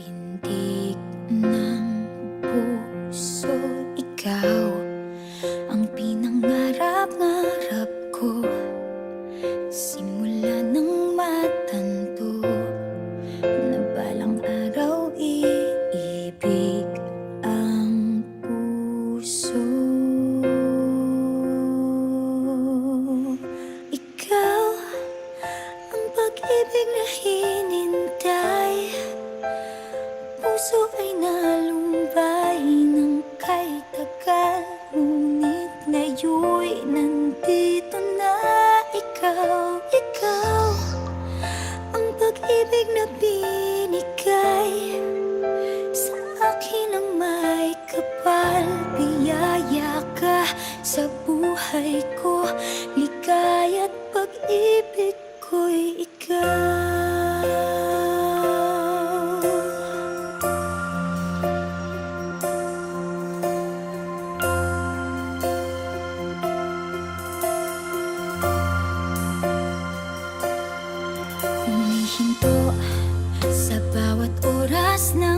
tindig ng puso, ikaw ang pinangarap-ngarap ko. Simula nang matanto na balang araw iibig ang puso. Ikaw ang pag-ibig na hinintay, puso ay nalumbay ng kay tagal, ngunit ngayon'y nandito na ikaw. Ikaw ang pag-ibig na binigay sa akin ang may kapal. Biyaya ka sa buhay ko, ligaya't pag-ibig ko'y ikaw. Humihinto sa bawat oras na